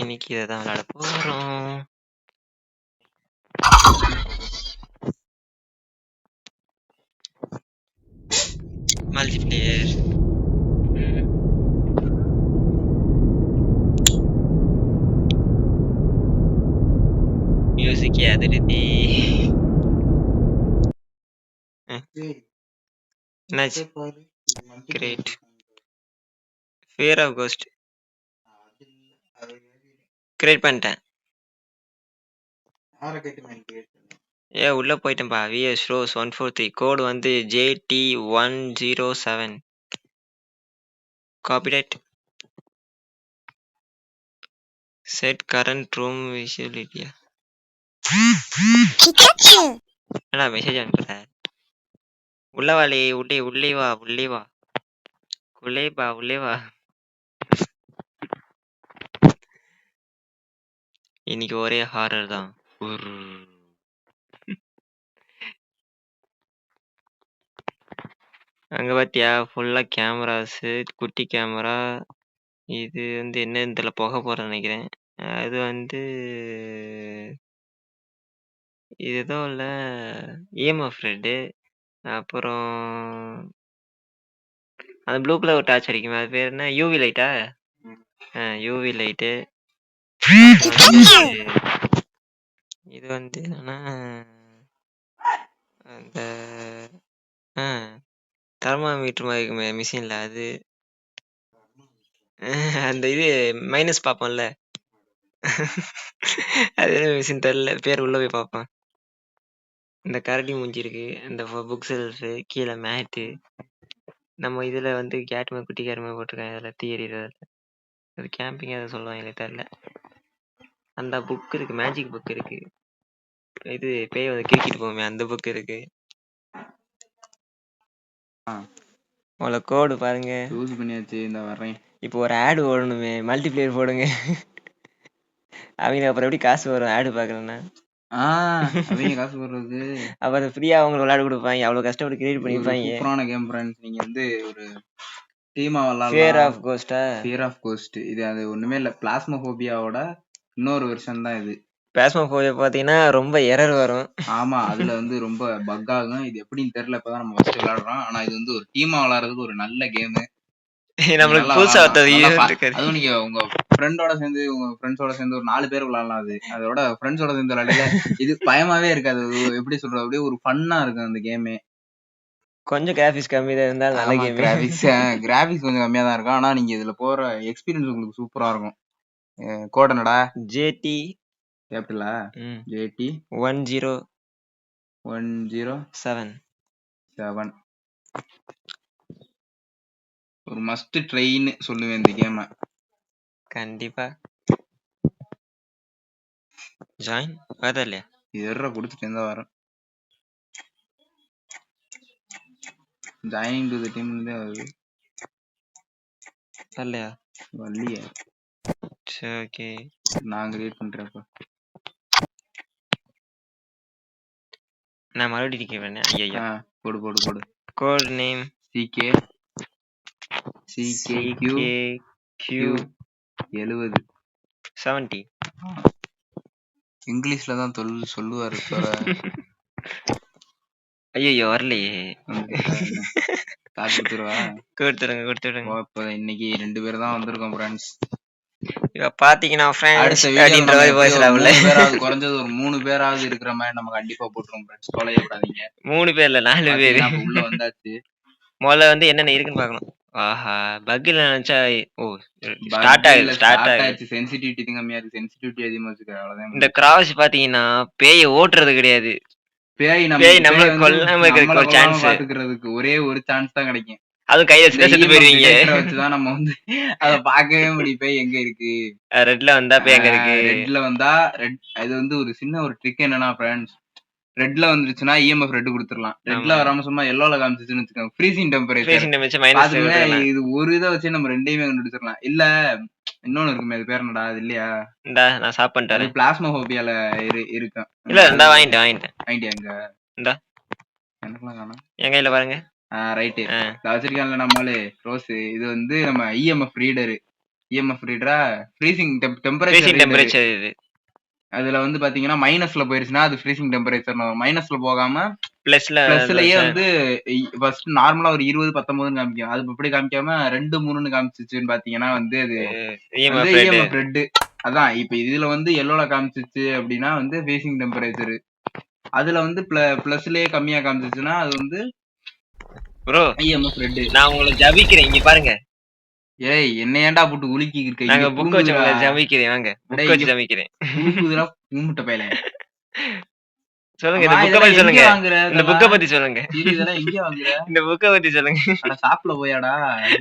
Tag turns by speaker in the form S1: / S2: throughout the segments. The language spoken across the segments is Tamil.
S1: இன்னைக்கு இதான் விளையாட போறோம். மல்டிபிளேயர். மியூசிக் அதிருதி. என்னாச்சு? Great. Fear of ghost create பண்ணிட்டேன். உள்ள போயிட்டேன்பா. விஎஸ் ரோஸ் 143 கோடு வந்து JT107. Copyright. Set current room விசிபிலிட்டியா? என்னடா மெசேஜ் அனுப்புற? உள்ளவாளி உள்ளே வா உள்ளே வா. இன்னைக்கு ஒரே ஹாரர் தான். அங்க பாத்தியா ஃபுல்லா கேமராஸ், குட்டி கேமரா. இது வந்து என்ன இதுல புகை போறேன்னு நினைக்கிறேன். அது வந்து இது ஏதோ இல்ல EMF ரெட்டு. அப்புறம் அந்த ப்ளூ கலர் ஒரு டார்ச் அடிக்குமே, அது பேர் என்ன? யூவி லைட்டா? UV light. இது வந்து என்னன்னா அந்த தெர்மாமீட்டர் மாதிரி இருக்குமே மிஷின்ல, அது அந்த இது மைனஸ் பார்ப்போம்ல, அது மிஷின் தெரியல பேர், உள்ள போய் பார்ப்பேன். இந்த கரடி மூஞ்சி இருக்கு, இந்த புக் செல்ஃபு, கீழே மேட்டு. நம்ம இதுல வந்து கேட்டுமே குட்டி கேட்டுமே போட்டிருக்காங்க, இதில் தீ எறிகிறது. அது கேம்பிங் அதை சொல்லுவாங்களே தெரியல. அந்த புக் இருக்கு, மேஜிக் புக் இருக்கு. இது பேய் வந்து கிரிக்கிட்டு போமே, அந்த புக் இருக்கு. உங்களை கோடு பாருங்க. யூஸ் பண்ணியாச்சு, இந்த வர்றேன். இப்போ ஒரு ஆடு ஓடணுமே, மல்டிபிளேயர் போடுங்க. அவங்க அப்புறம் எப்படி காசு வரும் ஆடு பாக்குறேன்னா?
S2: அவங்க காசு போடுறது
S1: அப்புறம் ஃப்ரீயா அவங்க விளையாட கொடுப்பாங்க. அவ்வளவு கஷ்டப்பட்டு கிரியேட் பண்ணிருப்பாங்க.
S2: சூப்பரான கேம் ஃப்ரெண்ட்ஸ். நீங்க வந்து ஒரு டீமா விளையாடலாம்.
S1: ஃபியர் ஆஃப் கோஸ்டா?
S2: Fear of ghost. இது அது ஒண்ணுமே இல்ல, பிளாஸ்மோபோபியாவோட இன்னொரு வெர்ஷன் தான் இது.
S1: பிளாஸ்மோபோபியா பாத்தீங்கன்னா ரொம்ப எரர் வரும்.
S2: ஆமா, அதுல வந்து ரொம்ப பக் ஆகும். இது எப்படின்னு தெரியல, இப்பதான் நம்ம ஃபர்ஸ்ட் விளையாடுறோம். ஆனா இது வந்து ஒரு டீமா விளையாடுறதுக்கு ஒரு நல்ல கேம்.
S1: நம்மளுக்கு புதுசா
S2: அதுவும் நீங்க உங்க ஃப்ரெண்டோட சேர்ந்து, உங்க ஃப்ரெண்ட்ஸோட சேர்ந்து ஒரு 4 பேர் விளையாடலாம். அது அதோட ஃப்ரெண்ட்ஸோட சேர்ந்து விளையாடல இது பயமாவே இருக்காது. எப்படி சொல்றது, அப்படியே ஒரு ஃபன்னா இருக்கும் அந்த கேமே.
S1: கொஞ்சம் கிராபிக்ஸ் கம்மி தான் இருந்தாலும் நல்ல கேம்.
S2: கிராபிக்ஸ் கொஞ்சம் கம்மியா தான் இருக்கும். ஆனா நீங்க இதுல போற எக்ஸ்பீரியன்ஸ் உங்களுக்கு சூப்பரா இருக்கும். கோட் என்னடா?
S1: JT
S2: கேப்டலா? JT 107. ஒரு மஸ்ட் ட்ரைன்னு சொல்லுவேன் இந்த கேமை.
S1: கண்டிப்பா ஜாயின் வரதா இல்லையா?
S2: இது கொடுத்துட்டு இருந்தா வரும். ஜாயினிங் டு தி டீம் வருது.
S1: வரலையா?
S2: வரலையே.
S1: சரி, ஓகே,
S2: நான் கிரியேட் பண்றேன்.
S1: நான் மறுபடியும் டிக்கெட் பண்ணேன். ஐயா
S2: போடு.
S1: Code name CKQ70.
S2: இங்கிலீஷ்ல தான் சொல்லுவாரு.
S1: ஐயோ வரலையே.
S2: காசு
S1: கொடுத்துருங்க.
S2: இப்போ இன்னைக்கு 2 பேர் தான் வந்திருக்கோம் ஃப்ரெண்ட்ஸ்.
S1: பாத்தீங்கன்னா
S2: குறைஞ்சது ஒரு 3 பேராவது இருக்கிற மாதிரி நம்ம கண்டிப்பா போட்டுருவோம் ஃப்ரெண்ட்ஸ். தொலையப்படாதீங்க.
S1: 3 பேர் இல்ல 4 பேர்
S2: உள்ள வந்தாச்சு.
S1: முதல்ல வந்து என்னென்ன இருக்குன்னு பார்க்கணும். ஆஹா, பக்ல நினைச்சா ஸ்டார்ட் ஆகுது.
S2: சென்சிட்டிவிட்டி கம்மியா இருக்கு. சென்சிட்டிவிட்டி அதிகமா இருக்கு, அவ்வளவுதான்.
S1: இந்த கிராஸ் பாத்தீங்கன்னா பேயை ஓட்டுறது கிடையாது.
S2: பேய்
S1: நம்மள கொல்லாம இருக்கிறதுக்கு ஒரு சான்ஸ்,
S2: பாத்துக்கிறதுக்கு ஒரே ஒரு சான்ஸ் தான் கிடைக்கும்.
S1: அது கையில செத்து போயிருவீங்க.
S2: வச்சுதான் நம்ம வந்து அத பார்க்கவே முடியும். பேய் எங்க இருக்கு?
S1: ரெட்ல வந்தா பேய் எங்க இருக்கு?
S2: ரெட்ல வந்தா அது வந்து ஒரு சின்ன ஒரு ட்ரிக் என்னன்னா ஃப்ரெண்ட்ஸ், ரெட்ல வந்துருச்சுன்னா EMF ரெட் கொடுத்துடலாம். ரெட்ல வராம சும்மா எல்லோல காமிச்சிச்சுன்னு வச்சுக்கோங்க, ஃப்ரீசிங் டெம்பரேச்சர். இது ஒரு இதை வச்சு நம்ம ரெண்டையுமே கண்டுபிடிச்சிடலாம். இல்ல இன்னொன்னு இருக்குமே, அது பேர் என்னடா? அது இல்லையா?
S1: நான் சாப் பண்ணிட்டேன்.
S2: பிளாஸ்மோபோபியால இருக்கும்.
S1: இல்ல இந்தா வாங்கிட்டேன்.
S2: எங்க
S1: இந்தா
S2: எனக்குலாம் காணோம்.
S1: என் கையில பாருங்க.
S2: ரைட்டு வச்சிருக்காங்கல்ல நம்மளே ரோஸ். இது வந்து நம்ம EMF ரீடரு. இஎம்எஃப் ரீடரா ஃப்ரீசிங் டெம்பரேச்சர்
S1: இது.
S2: அதுல வந்து பாத்தீங்கன்னா மைனஸ்ல போயிருச்சுன்னா அது ஃப்ரீசிங் டெம்பரேச்சர். மைனஸ்ல போகாம
S1: பிளஸ்லயே
S2: வந்து ஃபர்ஸ்ட் நார்மலா ஒரு 20 19 காமிக்கும். அது இப்படி காமிக்காம 2 3ன்னு காமிச்சிச்சுன்னு பாத்தீங்கன்னா வந்து அது வந்து இஎம்எஃப் ரெட். அதான் இப்ப இதுல வந்து எல்லோல காமிச்சிச்சு அப்படின்னா வந்து ஃப்ரீசிங் டெம்பரேச்சர். அதுல வந்து பிளஸ்லயே கம்மியா காமிச்சிச்சுன்னா அது வந்து
S1: ப்ரோ
S2: இஎம்எஃப் ரெட்.
S1: நான் உங்களை ஜபிக்கிறேன், இங்க பாருங்க.
S2: ஏய் என்ன ஏன்டா போட்டு உலுக்கி இருக்க?
S1: நாங்க புக் வச்சு உங்களை ஜபிக்கிறேன், வாங்க புக் வச்சு ஜபிக்கிறேன்.
S2: உலுக்குதுடா பூமுட்ட பையல.
S1: சொல்லுங்க, இந்த புக்க பத்தி சொல்லுங்க. இந்த புக்க பத்தி சொல்லுங்க.
S2: இதெல்லாம் எங்க வாங்குற?
S1: இந்த புக்க பத்தி சொல்லுங்க.
S2: அட ஷாப்ல போயாடா,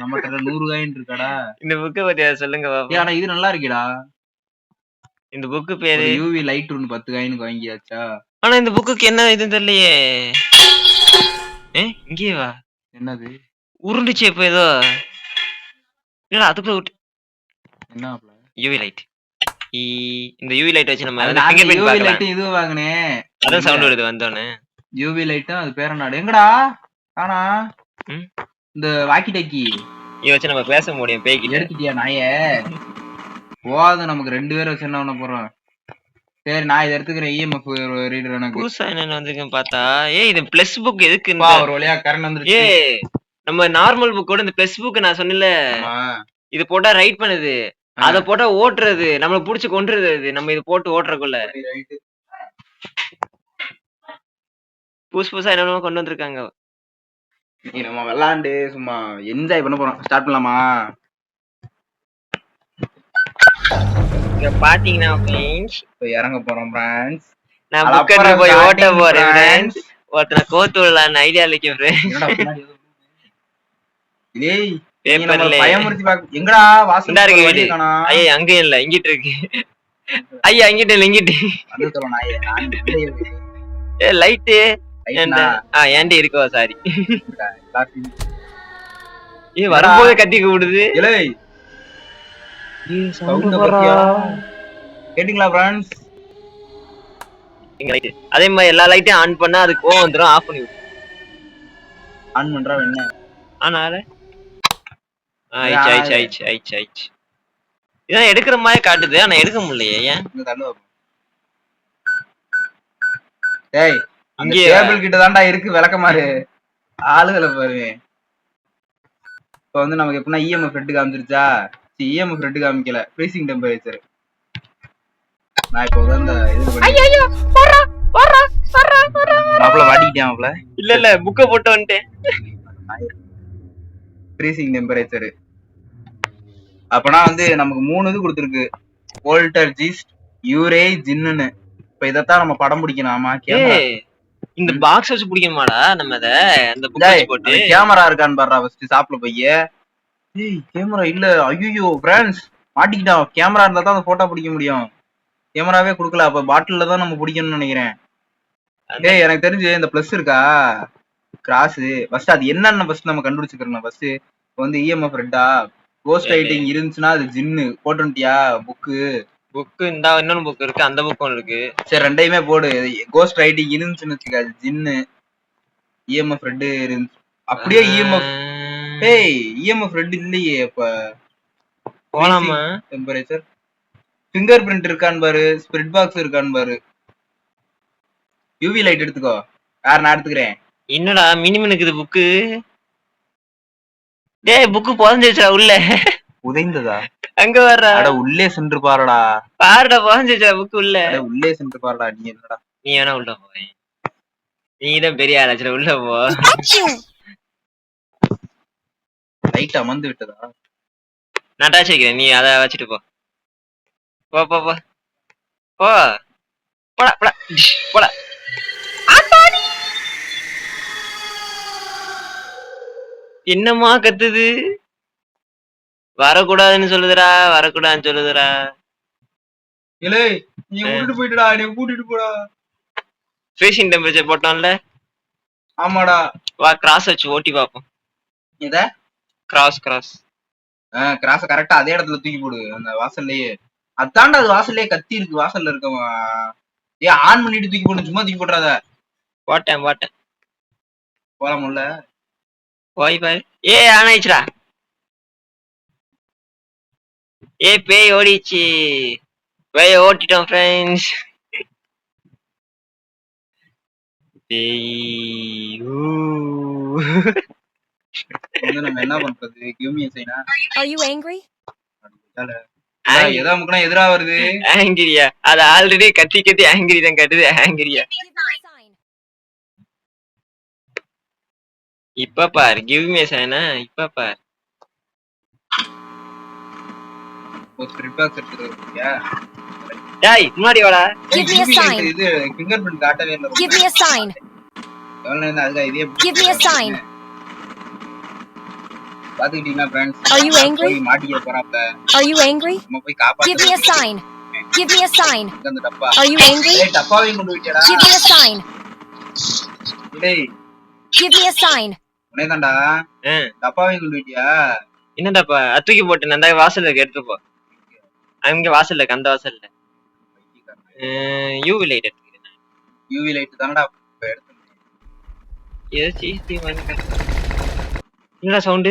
S2: நம்மட்ட 100 காயின் இருக்காடா.
S1: இந்த புக்க பத்தி சொல்லுங்க பாப்போம்.
S2: ஆனா இது நல்லா இருக்குடா.
S1: இந்த புக் பேரு
S2: யூவி லைட் ஒன்னு 10 காயினுக்கு வாங்கியாச்சா?
S1: ஆனா இந்த புக்குக்கு என்ன இதுன்னு தெரியலையே. இங்கே வா.
S2: என்னது
S1: உருண்டுச்சு இப்ப ஏதோ? இல்ல அதுக்குள்ள விட்டு
S2: என்ன
S1: யூவி லைட். இந்த யூவி லைட் வச்சு நம்ம
S2: யூவி லைட் இது வாங்குனேன்.
S1: அதான் சவுண்ட் வருது வந்தோனே.
S2: யூவி லைட் அது பேர் என்னடா? எங்கடா காணா? இந்த வாக்கி டாக்கி
S1: இத வச்சு நம்ம பேச முடியும். பேக்கிட்ட
S2: எடுத்துட்டியா நாயே? போவாத, நமக்கு 2 பேர் வச்சு என்ன பண்ண போறோம்? சரி நான் இத எடுத்துக்கிறேன். இஎம்எஃப் ரீடர் எனக்கு
S1: புதுசா என்ன வந்திருக்குன்னு பார்த்தா, இது பிளஸ் புக் எதுக்கு?
S2: ஒரு வழியா கரண்ட் வந்துருச்சு.
S1: நம்ம நார்மல் புக்கோட இந்த பிளஸ் புக் நான் சொன்னல, இது போட்டா ரைட் பண்ணுது, அத போட்டா ஓட்டுறது, நம்மள புடிச்சு கொன்றுது. அது நம்ம இது போட்டு ஓட்டுறக்குள்ள புதுசா என்னென்னமோ கொண்டு வந்திருக்காங்க.
S2: நம்ம விளாண்டு சும்மா என்ஜாய் பண்ண போறோம். ஸ்டார்ட் பண்ணலாமா?
S1: இங்க பாத்தீங்கன்னா ஃப்ரெண்ட்ஸ்,
S2: இப்ப இறங்க போறோம் ஃப்ரெண்ட்ஸ்.
S1: நான் புக்கர்ல போய் ஓட்ட போறேன் ஃப்ரெண்ட்ஸ். ஒருத்தனை கோத்து விடலான்னு ஐடியா இருக்கு ஃப்ரெண்ட்ஸ்.
S2: டேய் பேப்பர்ல பயமுறுத்தி பாக்க எங்கடா வாசல்ல
S1: இருக்கு வீடு? ஐயா அங்க இல்ல, இங்கிட்டு இருக்கு. ஐயா இங்கிட்ட இல்ல, இங்கிட்டு. அது சொல்ல நாயே நான் லைட் ஏண்டி இருக்கோ? சாரி. வரும்போது கத்தி கூடுது.
S2: கேட்டிங்களா ஃப்ரெண்ட்ஸ்?
S1: அதே மாதிரி எல்லா லைட்டையும் ஆன் பண்ணா அது கோவம் வந்துரும். ஆஃப் பண்ணி
S2: ஆன் பண்றா என்ன?
S1: ஆனால இதான் எடுக்கிற மாதிரி காட்டுது, ஆனா எடுக்க முடியலையே. ஏன்?
S2: டேய் அங்க டேபிள் கிட்ட தான்டா இருக்கு விளக்கமாறு. ஆளுகளை பாருங்க. இப்ப வந்து நமக்கு எப்படின்னா இஎம்எஃப் ரெட் காமிச்சிருச்சா? இஎம்எஃப் ரெட் காமிக்கல, ஃப்ரீசிங் டெம்பரேச்சர். நான் இப்போ வந்து மாப்ள மாட்டிக்கிட்டேன் மாப்ள.
S1: இல்ல புக்க போட்டு வந்துட்டேன்.
S2: ஃப்ரீசிங் டெம்பரேச்சர் அப்பனா வந்து நமக்கு 3 இது கொடுத்துருக்கு. வோல்டர்ஜிஸ்ட், யூரே, ஜின்னு. இப்ப இதத்தான் நம்ம படம் பிடிக்கணும். ஆமா கேமரா
S1: இந்த பாக்ஸ் வச்சு பிடிக்கணுமாடா நம்ம அத? அந்த புக் வச்சு போட்டு
S2: கேமரா இருக்கான்னு பாறா ஃபர்ஸ்ட். ஷாப்ல போய் ஏய் கேமரா இல்ல. ஐயோ ஃப்ரெண்ட்ஸ் மாட்டிக்கிட்டான். கேமரா இருந்தா தான் அந்த போட்டோ பிடிக்க முடியும். கேமராவே கொடுக்கல. அப்ப பாட்டில்ல தான் நம்ம பிடிக்கணும்னு நினைக்கிறேன். டேய் எனக்கு தெரிஞ்சு இந்த பிளஸ் இருக்கா கிராஸ் ஃபர்ஸ்ட் அது என்னன்னு ஃபர்ஸ்ட் நம்ம கண்டுபிடிச்சுக்கிறோம். ஃபர்ஸ்ட் வந்து இஎம்எஃப் ரெட்டா கோஸ்ட் ரைட்டிங் இருந்துச்சுன்னா அது ஜின்னு போட்டுட்டியா? புக்கு
S1: இந்த இன்னொன்னு புக் இருக்கு, அந்த புக்கும் இருக்கு.
S2: சரி ரெண்டையுமே போடு. கோஸ்ட் ரைட்டிங் இருந்துச்சுன்னு வச்சுக்க அது ஜின்னு. இஎம்எஃப் ரெட் இருந்துச்சு அப்படியே இஎம்எஃப். ஏய் இஎம்எஃப் ரெட் இல்லையே. அப்ப
S1: போலாமா?
S2: டெம்பரேச்சர் ஃபிங்கர் பிரிண்ட் இருக்கான்னு பாரு, ஸ்பிரிட் பாக்ஸ் இருக்கான்னு பாரு. யூவி லைட் எடுத்துக்கோ. யார்? நான் எடுத்துக்கிறேன்.
S1: என்னடா மினிமம் இருக்குது புக்கு? டேய் புக்கு புதஞ்சிருச்சா உள்ள?
S2: உதைந்ததா?
S1: அங்க வர்றா.
S2: அட உள்ளே சென்று பாருடா.
S1: பாருடா புதஞ்சிருச்சா புக்கு உள்ள?
S2: அட உள்ளே சென்று பாருடா. நீ என்னடா?
S1: நீ வேணா உள்ள போ. நீதான் பெரிய ஆளாச்சு, உள்ள போ.
S2: லைட் அமர்ந்து விட்டதா?
S1: நான் டாச் வைக்கிறேன், நீ அத வச்சுட்டு போ. போ போ போ போ. போடா போடா போடா. என்னமா கத்துது? வரக்கூடாதுன்னு சொல்லுதுடா, வரக்கூடாதுன்னு சொல்லுதுடா.
S2: இல்ல நீ கூட்டிட்டு போயிட்டடா. நீ கூட்டிட்டு போடா.
S1: ஃப்ரீசிங் டெம்பரேச்சர் போட்டோம்ல?
S2: ஆமாடா.
S1: வா கிராஸ் வச்சு ஓட்டி பாப்போம்.
S2: இத
S1: கிராஸ்
S2: கிராஸ் கரெக்டா அதே இடத்துல தூக்கி போடு. அந்த வாசல்லையே அதான்டா. அது வாசல்லையே கத்தி இருக்கு. வாசல்ல இருக்கவா ஆன் பண்ணிட்டு தூக்கி போடு. சும்மா தூக்கி போடுறாத.
S1: போட்டேன்
S2: போலாமுல்ல
S1: போய் பாரு. ஆன் ஆயிடுச்சுடா. பேய் ஓடிச்சு. பேய் ஓட்டிட்டோம் ஃப்ரெண்ட்ஸ். பேய்.
S2: நம்ம என்ன பண்றது? Give me China.
S3: Are you angry?
S2: ஏதோ முக்கனா எதிரா வருது.
S1: ஆங்கிரியா? அது ஆல்ரெடி கத்தி கத்தி ஆங்கிரி தான் காட்டுது. ஆங்கிரியா? இப்ப பாரு, கிவ் மீ சைனா. இப்ப பாரு. டேய் முன்னாடி வாடா.
S3: Give me a sign.
S2: இது ஃபிங்கர் பிரிண்ட் காட்டவே இல்ல.
S3: Give me a sign.
S2: எவ்வளவு நேரம் அதுக்கு இதே.
S3: Give me a sign.
S2: பாத்துக்கிட்டீங்களா फ्रेंड्स?
S3: Are you angry?
S2: மாட்டிக்க போறாப்ல.
S3: Are you angry?
S2: நம்ம போய் காப்பாத்து.
S3: Give me a sign. Give me a sign.
S2: அந்த டப்பா.
S3: Are you angry?
S2: ஏய் டப்பாவையும் கொண்டு விட்டியடா.
S3: Give me a sign.
S2: டேய்.
S3: Give me a sign.
S2: உனேதான்டா. டப்பாவையும் கொண்டு விட்டியா?
S1: என்ன டப்பா? தூக்கி போட்டு நான் அந்த வாசல்ல எடுத்து போ. அங்க வாசல்ல இருக்கு, அந்த வாசல்ல. யூவி லைட் எடுத்துக்கிறேன்.
S2: யூவி லைட் தானடா இப்ப எடுத்தேன்.
S1: ஏதோ சீசி வாங்க. என்னடா சவுண்ட்?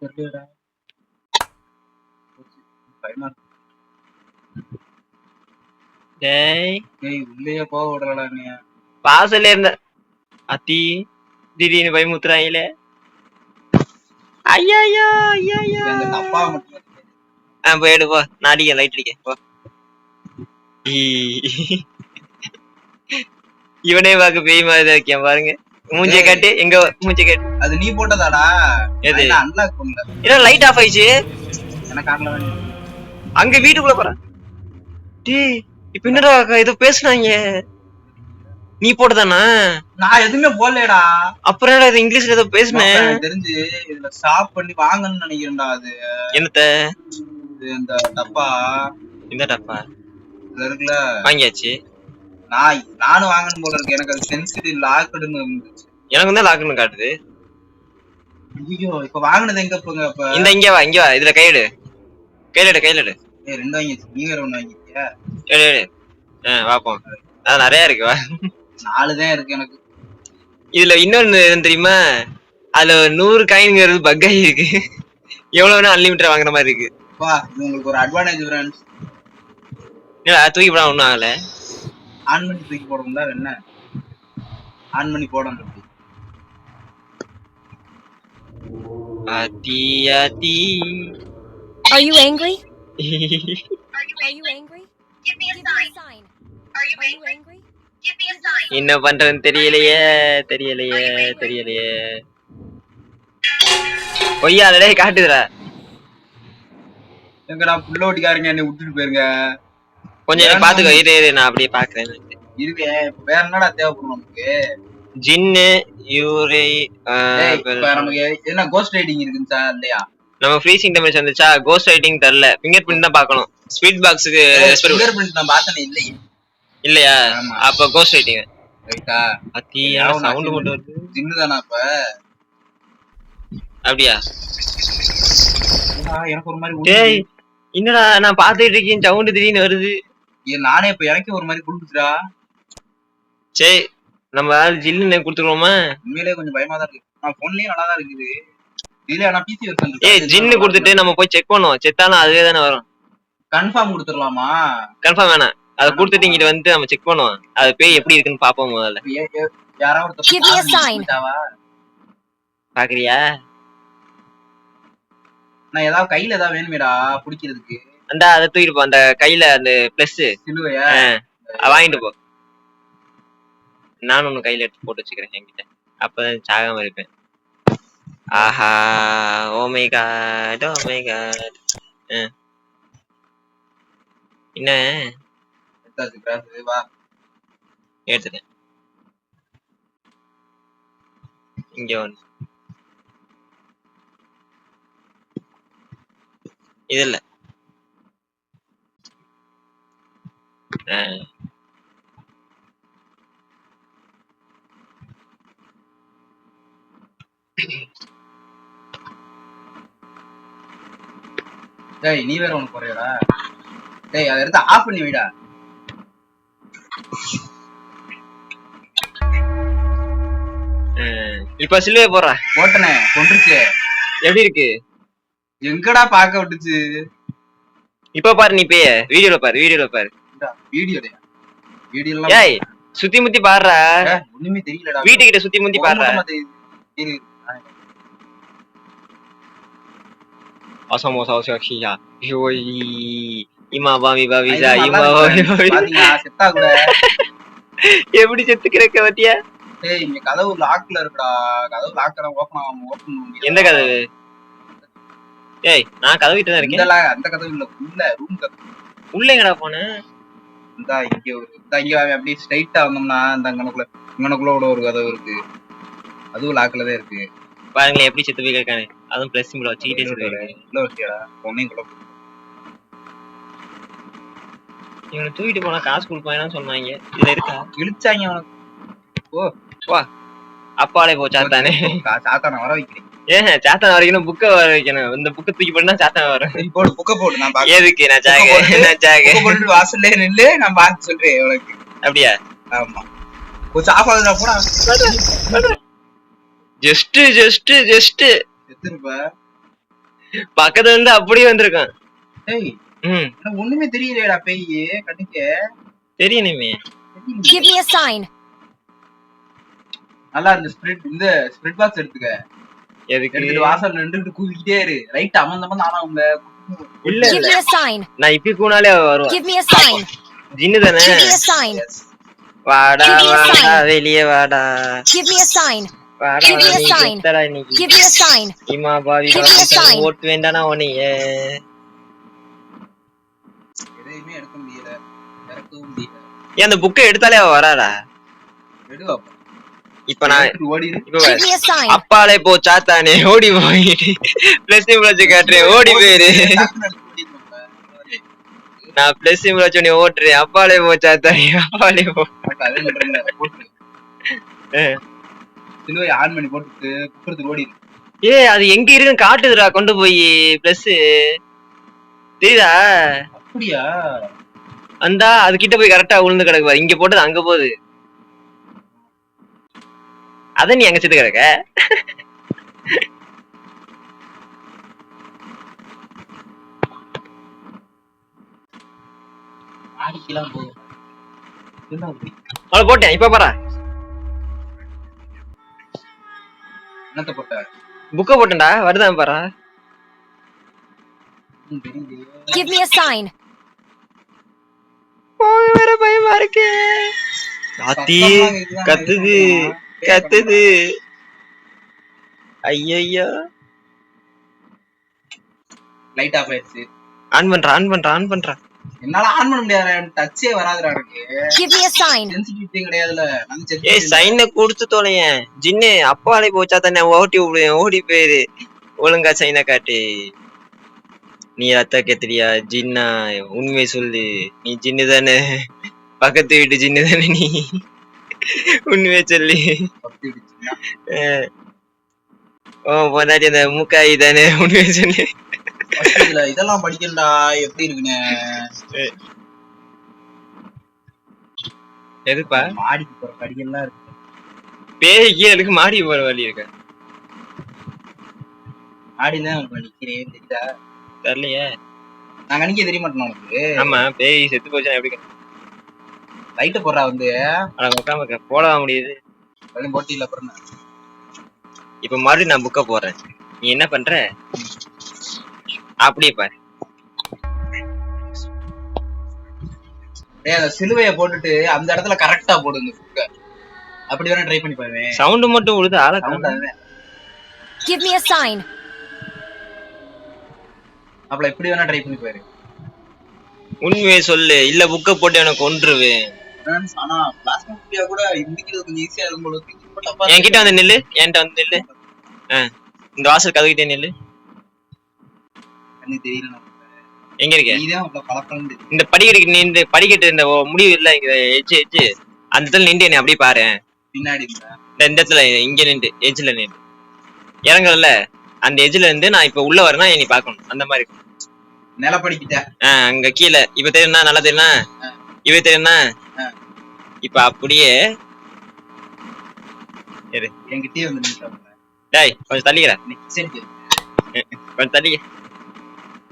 S2: தெரியலடா. பயமா இருக்கு. டேய் உள்ளேயே போக விடலடா நீ.
S1: வாசல்ல இருந்த அத்தி திடீர்னு பயமுத்துறாங்களே. ஐயா ஐயா ஐயா ஐயா.
S2: அந்த டப்பா மட்டும்
S1: போய் எடு போ. நான் அடிக்க லைட் அடிக்க போ. இவனே பாக்க பேய் மாதிரி இருக்கேன் பாருங்க. மூஞ்சிய காட்டு. எங்க மூஞ்சி காட்டு.
S2: அது நீ போட்டதாடா?
S1: எது?
S2: அன்லாக் பண்ணல.
S1: என்ன லைட் ஆஃப் ஆயிச்சு?
S2: எனக்கு ஆன்ல வேணும்.
S1: அங்க வீட்டுக்குள்ள போற. டேய் இப்ப என்னடா ஏதோ பேசுனாங்க. நீ போட்டதானா?
S2: நான் எதுவுமே போடலடா.
S1: அப்புறம் என்னடா இது இங்கிலீஷ்ல ஏதோ பேசுனேன்.
S2: எனக்கு தெரிஞ்சு இதுல ஸ்டாப் பண்ணி வாங்கணும்னு நினைக்கிறேன்டா. அது
S1: என்னத்த?
S2: இந்த டப்பா.
S1: இந்த டப்பா
S2: இருக்குல்ல,
S1: வாங்கியாச்சு.
S2: நானும் வாங்கணும் போல இருக்கு. எனக்கு அது சென்சிட்டிவ் லாக்டுன்னு இருந்துச்சு.
S1: எனக்கு தான் லாக்னு காட்டுது.
S2: ஐயோ இப்ப வாங்குனது எங்க போங்க? அப்ப
S1: இந்த இங்க வா, இங்க வா. இதுல கையெடு. கையில
S2: ரெண்டு வாங்கிச்சு. நீ வேற ஒண்ணு வாங்கிட்டியா?
S1: எடு. வாப்போம். அது நிறைய இருக்கு. வா.
S2: 4 தான் இருக்கு எனக்கு.
S1: இதுல இன்னொன்னு தெரியுமா? அதுல 100 காயின்ங்கிறது பக் ஆகி இருக்கு. எவ்வளவு வேணா அன்லிமிட்டட் வாங்குற மாதிரி இருக்கு.
S2: வா, இது உங்களுக்கு ஒரு அட்வான்டேஜ் ஃப்ரெண்ட்ஸ்.
S1: இல்ல தூக்கி போட ஒண்ணும் ஆகல.
S2: ஆன் பண்ணி தூக்கி போடணும்ல. என்ன ஆன் பண்ணி போடணும்.
S1: அத்தி அத்தி.
S3: Are you angry? Are you angry? Give me a sign. Are you angry? Give me a sign.
S1: என்ன பண்றதுன்னு தெரியலையே. ஒய்யா அதே காட்டுதுடா.
S2: எங்கடா புள்ள ஓட்டிக்காரங்க என்னை விட்டுட்டு போயிருங்க.
S1: கொஞ்சம் என்ன பாத்துக்கோ. இரு நான் அப்படியே பாக்குறேன்.
S2: இருக்கு. வேற என்னடா தேவைப்படும் நமக்கு?
S1: ஜின்னு யூரை.
S2: நமக்கு என்ன கோஸ்ட் ரைடிங் இருக்குன்னு இல்லையா?
S1: நம்ம ஃப்ரீசிங் டெம்பரேச்சர் வந்துச்சா? கோஸ்ட் ரைட்டிங் தரல. ஃபிங்கர் பிரிண்ட் தான் பார்க்கணும். ஸ்வீட் பாக்ஸ்க்கு
S2: ஃபிங்கர் பிரிண்ட் நான் பார்த்தனே
S1: இல்லையா? அப்ப கோஸ்ட் ரைட்டிங்
S2: ரைட்டா?
S1: அத்தி சவுண்ட் மட்டும் வருது.
S2: ஜின்னு தானா அப்ப?
S1: அப்படியா?
S2: எனக்கு ஒரு மாதிரி
S1: டேய் என்னடா நான் பாத்துட்டு இருக்கேன். சவுண்ட் திடீர்னு வருது.
S2: நானே இப்ப எனக்கு ஒரு மாதிரி குடுக்குதுடா.
S1: சரி நம்ம ஜில்லுன்னு கொடுத்துருவோமா?
S2: உண்மையிலேயே கொஞ்சம் பயமா தான் இருக்கு. நான் போன்லயே நல்லா தான் இருக்குது. இல்ல நான் பிசி வெர்ஷன்.
S1: ஜின்னு கொடுத்துட்டு நம்ம போய் செக் பண்ணுவோம். செத்தாலும் அதுவே தானே வரும்.
S2: கன்ஃபார்ம் கொடுத்துடலாமா?
S1: கன்ஃபார்ம் வேணாம். அத கொடுத்துட்டு இங்க வந்து நம்ம செக் பண்ணுவோம். அது பேய் எப்படி இருக்குன்னு பாப்போம் முதல்ல.
S2: யாராவது
S1: பாக்குறியா?
S2: நான் ஏதாவது கையில ஏதாவது வேணுமேடா புடிக்கிறதுக்கு.
S1: அந்த அத தூக்கிட்டு போ. அந்த கையில அந்த பிளஸ்
S2: சிலுவையா
S1: வாங்கிட்டு போ. நான் ஒண்ணு கையில எடுத்து போட்டு வச்சுக்கிறேன் என்கிட்ட. அப்பதான் சாகாம இருப்பேன். ஆஹா ஓ மை காட். என்ன
S2: வா
S1: எடுத்துட்டேன். இங்க ஒண்ணு. இது இல்ல.
S2: டேய் நீ வேற ஒண்ணு போறியடா. டேய் அத எடுத்து ஆஃப் பண்ணி வைடா.
S1: இப்ப சிலுவை போறா.
S2: போட்டனே கொன்றுச்சு.
S1: எப்படி இருக்கு?
S2: எங்கடா பாக்க விட்டுச்சு?
S1: இப்ப பாரு நீ பேய வீடியோல பாரு
S2: வீடியோல
S1: ஏய் சுத்தி முத்தி பாடுறா
S2: ஒண்ணுமே தெரியலடா
S1: வீட்டுக்கிட்ட சுத்தி முத்தி பாடுறா அசமோசா சாக்ஷியா ஹோய் இமா பாவி பாவிசா இமா பாவி
S2: பாத்தீங்களா செத்தா கூட
S1: எப்படி செத்து கிடக்க பத்தியா
S2: ஏய் இங்க கதவு லாக்ல இருக்குடா கதவு லாக்ல ஓபன்
S1: எந்த கதவு ஏய் நான் கதவு கிட்ட தான் இருக்கேன்
S2: அந்த கதவு இல்ல உள்ள ரூம் கதவு
S1: உள்ள எங்கடா போனேன்
S2: இந்தா இங்க அப்படியே ஸ்ட்ரைட்டா வந்தோம்னா இந்த இங்கனக்குள்ள ஒரு கதவு இருக்கு அதுவும் லாக்ல தான் இருக்கு
S1: பாருங்களேன் எப்படி செத்து போய் கிடக்கானே அதுவும் பிளஸ் சிம்பிள் வச்சுக்கிட்டே செத்து
S2: உள்ள வச்சியாடா பொண்ணையும் கூட
S1: இவனை தூக்கிட்டு போனா காசு கொடுப்பாங்கன்னு சொன்னாங்க இதுல இருக்கா
S2: இழுச்சாங்க அவனுக்கு ஓ
S1: வா அப்பாலே போ சாத்தானே
S2: சாத்தான வர வைக்கிறேன்
S1: ஏன் சாத்தான் வரைக்கணும் புக்க வர வைக்கணும் இந்த புக்க தூக்கி போட்டுனா சாத்தான் வரும்
S2: போடு புக்க போடு நான்
S1: எதுக்கு நான் ஜாக
S2: போட்டு வாசல்ல நில்லு நான் பார்த்து சொல்றேன் உனக்கு
S1: அப்படியா
S2: ஆமா கொஞ்சம் ஆஃப் ஆகுதா போடா
S1: ஜஸ்ட்
S2: எத்திருப்ப
S1: பக்கத்துல இருந்து அப்படியே வந்திருக்கான்
S2: ஏய் ஒண்ணுமே தெரியலடா பேய் கண்ணுக்கு
S1: தெரியணுமே
S3: Give me a sign.
S2: நல்லா இந்த ஸ்பிரிட் பாக்ஸ் எடுத்துக்க
S1: எதுக்கு
S2: வாசல்ல நின்னுட்டு கூவிக்கிட்டே இரு ரைட் அமந்தமா ஆனாங்க
S1: இல்ல
S3: Give me a sign.
S1: நான் இப்படி கூனாலே வருவேன்
S3: Give me a sign.
S1: ஜின்னு தானே
S3: Give me a sign.
S1: வாடா வாடா வெளியே வாடா
S3: Give me a sign.
S1: வாடா
S3: Give me a sign.
S1: இன்னைக்கு
S3: Give me a sign.
S1: இமா பாவி
S3: Give me a sign.
S1: ஓட்டு வேண்டானா உனைய
S2: எதையுமே எடுக்க முடியல இறக்கவும் முடியல
S1: ஏன் அந்த புக்கை எடுத்தாலே அவ வராடா
S2: எடுவா
S1: இப்ப நான்
S3: Give me a sign.
S1: அப்பாலே போ சாத்தானே ஓடி போயிட்டு பிளஸ் சிம்பிள் வச்சு காட்டுறேன் ஓடி போயிரு நான் பிளஸ் சிம்பிள் வச்சு உன்னை ஓட்டுறேன் அப்பாலே போ சாத்தானே அப்பாலே போ
S2: ஆன் பண்ணி போட்டு குப்புறதுக்கு ஓடி
S1: அது எங்க இருக்குன்னு காட்டுதுடா கொண்டு போய் பிளஸ் தெரியுதா
S2: அப்படியா
S1: அந்தா அது கிட்ட போய் கரெக்டா விழுந்து கிடக்கு இங்க போட்டது அங்க போகுது அத நீ அங்க செத்து கிடக்க அவளை போட்டேன் இப்ப பாரா
S2: என்னத்த போட்ட
S1: புக்க போட்டேன்டா வருதான் பாரா
S3: Give me a sign.
S1: வேற பயமா இருக்கு ராத்தி கத்துது ஐயோ
S2: லைட் ஆஃப் ஆயிடுச்சு
S1: ஆன் பண்றா
S2: என்னால ஆன் பண்ண முடியாது டச்சே வராதுடா எனக்கு
S3: Give me a sign.
S2: Sensitivity கிடையாதுல நான் செக்
S1: ஏய் சைன கொடுத்து தொலையேன் ஜின்னு அப்பாலே போச்சா தானே ஓட்டி விடுவேன் ஓடி போயிரு ஒழுங்கா சைன காட்டு நீ ரத்த கேத்திரியா ஜின்னா உண்மை சொல்லு நீ ஜின்னு தானே பக்கத்து வீட்டு ஜின்னு தானே நீ உண்மையை சொல்லி பொண்டாட்டி அந்த மூக்காயி தானே உண்மையை சொல்லி
S2: இதெல்லாம் படிக்கண்டா எப்படி இருக்குன்னு
S1: எதுப்பா
S2: மாடிக்கு போற படிக்கெல்லாம் இருக்கு
S1: பேய்க்கு அதுக்கு மாடி போற வழி இருக்க
S2: மாடிதான் நிக்கிறேன் தெரியுதா
S1: தெரியலையே
S2: நான் கணிக்க தெரிய மாட்டேன் உனக்கு
S1: ஆமா பேய் செத்து போச்சுன்னா எப்படி
S2: லைட்ட போடுறா வந்து
S1: உட்காம போட முடியுது
S2: போட்டி இல்ல அப்புறம்
S1: இப்ப மறுபடியும் நான் புக்க போறேன் நீ என்ன பண்ற அப்படியே பாரு
S2: அந்த சிலுவைய போட்டுட்டு அந்த இடத்துல கரெக்டா போடுங்க புக்க அப்படி வேணா ட்ரை பண்ணி பாருங்க
S1: சவுண்ட் மட்டும் உழுது ஆள
S3: Give me a sign.
S2: அப்பல இப்படி வேணா ட்ரை பண்ணி பாரு
S1: உண்மையை சொல்லு இல்ல புக்க போட்டு எனக்கு கொன்றுவேன்
S2: ஆனா பிளாஸ்டிக் கூட இந்திக்கிறது கொஞ்சம் ஈஸியா இருக்கும் போல இருக்கு
S1: என்கிட்ட வந்து நில்லு என்கிட்ட வந்து நில்லு இந்த வாசல் கதவுகிட்டே நில்லு
S2: எனக்கு தெரியல
S1: எங்க இருக்க
S2: நீதான் பழக்கம்
S1: இந்த படிக்கட்டு நின்று படிக்கட்டு இந்த முடிவு இல்ல இங்க எச்சு அந்த இடத்துல நின்று என்ன அப்படியே பாரு
S2: பின்னாடி
S1: இந்த இடத்துல இங்க நின்று எஜ்ல நின்று இறங்கல அந்த எஜ்ல இருந்து நான் இப்ப உள்ள வரேன்னா நீ பாக்கணும் அந்த மாதிரி
S2: நில படிக்கிட்டேன்
S1: அங்க கீழே இப்ப தெரியுமா நல்லா தெரியுமா இவ தெரியுமா இப்ப அப்படியே
S2: என்கிட்டயே வந்து
S1: டேய் கொஞ்சம் தள்ளிக்கிறேன் கொஞ்சம் தள்ளிக்க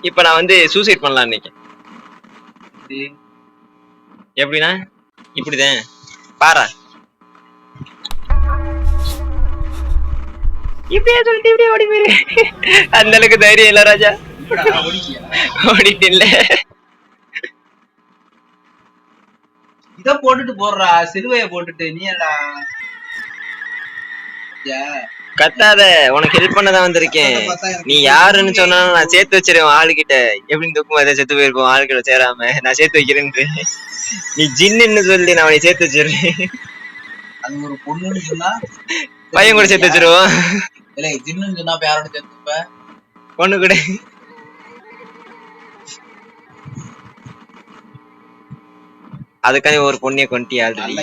S1: இப்ப நான் வந்து சூசைட் பண்ணலாம் நினைக்கிறேன் எப்படின்னா இப்படிதான் பாரா இப்படியே சொல்லிட்டு இப்படியே ஓடி போயிரு. அந்த அளவுக்கு தைரியம் இல்ல ராஜா. ஓடிட்டு இல்ல
S2: இத போட்டுட்டு போடுறா, சிலுவைய போட்டுட்டு. நீ என்ன
S1: கத்தாத, உனக்கு ஹெல்ப் பண்ணதான் வந்திருக்கேன். நீ யாருன்னு சொன்னாலும் நான் சேர்த்து வச்சிருவேன் ஆளுகிட்ட. எப்படின்னு தூக்கும் அதை செத்து போயிருப்போம் ஆளுகிட்ட சேராம. நான் சேர்த்து வைக்கிறேன்னு நீ ஜின்னு சொல்லி நான் அவனை சேர்த்து வச்சிருவேன்.
S2: அது ஒரு பொண்ணுன்னு சொன்னா
S1: பையன் கூட சேர்த்து வச்சிருவோம்.
S2: இல்ல ஜின்னு சொன்னா யாரோட சேர்த்துப்ப?
S1: பொண்ணு கூட. அதுக்காக ஒரு பொண்ணைய கொண்டியா ஆல்ரெடி.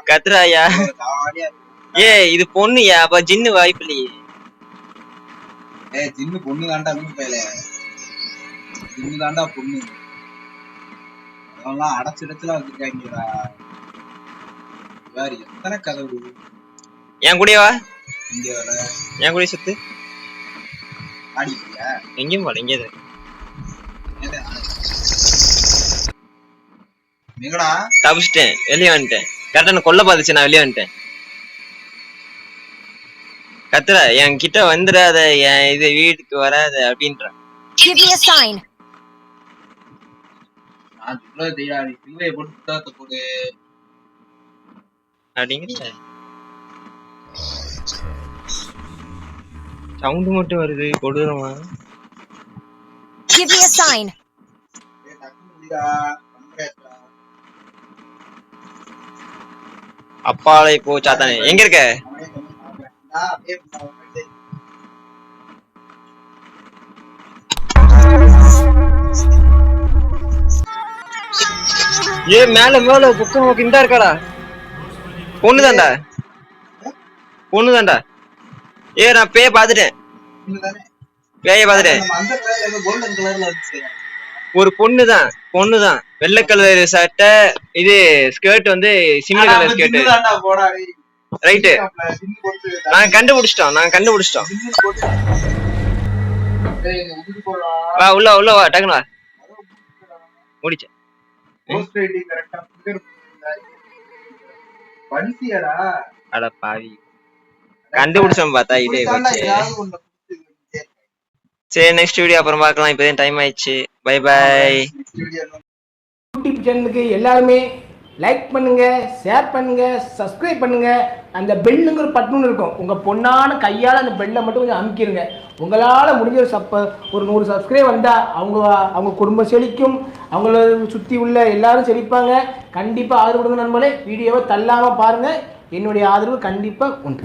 S1: கத்துறாயா? ஏ இது பொண்ணுயா, அப்ப ஜின்னு வாய்ப்பு இல்லையே.
S2: ஜின்னு பொண்ணு தாண்டா, ஜின்னு தாண்டா பொண்ணு. அதெல்லாம் அடைச்சிடத்துல வச்சிருக்காங்கடா. வேற எத்தனை கதவு?
S1: என் கூடவா?
S2: இங்க வர
S1: என் கூட சுத்து.
S2: ஆடிக்கியா?
S1: எங்கேயும் போல, இங்கே தப்பிச்சிட்டேன், வெளியே வந்துட்டேன். கரெக்டா கொல்ல பாத்துச்சு, நான் வெளியே வந்துட்டேன். கத்துற என் கிட்ட வந்துடாத, என் இது வீட்டுக்கு வராத அப்படின்ற. அப்படிங்கிற சவுண்ட் மட்டும் வருது, கொடூரமா. அப்பாலே போ சாத்தானே, எங்க இருக்க? ஏ மேல மேல புக்கம் இந்த இருக்காடா. பொண்ணுதான்டா, பொண்ணுதான்டா. ஏ நான் பேய பாத்துட்டேன், பேய பாத்துட்டேன். ஒரு பொண்ணுதான், பொண்ணுதான். வெள்ளை கலர் சட்டை, இது ஸ்கர்ட் வந்து சிமிலர் கலர் ஸ்கர்ட். ரைட்டு, நாங்க கண்டுபிடிச்சிட்டோம், நாங்க கண்டுபிடிச்சிட்டோம். வா உள்ள உள்ள வா, டக்குனு வா. முடிச்சேன். அட பாவி, கண்டுபிடிச்சோம் பார்த்தா இதே போச்சு. சரி, நெக்ஸ்ட் வீடியோ அப்புறம் பார்க்கலாம். இப்போதான் டைம் ஆயிடுச்சு. Bye bye.
S4: யூடியூப் சேனலுக்கு எல்லாருமே லைக் பண்ணுங்க, ஷேர் பண்ணுங்க, சப்ஸ்கிரைப் பண்ணுங்க. அந்த பெல்லுங்கிற பட்டன் இருக்கும், உங்க பொண்ணான கையால் அந்த பெல்லை மட்டும் கொஞ்சம் அமுக்கிடுங்க. உங்களால் முடிஞ்ச ஒரு 100 சப்ஸ்கிரைப் வந்தால் அவங்க குடும்பம் செழிக்கும், அவங்கள சுற்றி உள்ள எல்லாரும் செழிப்பாங்க. கண்டிப்பாக ஆதரவு கொடுங்க நண்பர்களே. வீடியோவை தள்ளாமல் பாருங்கள், என்னுடைய ஆதரவு கண்டிப்பாக உண்டு.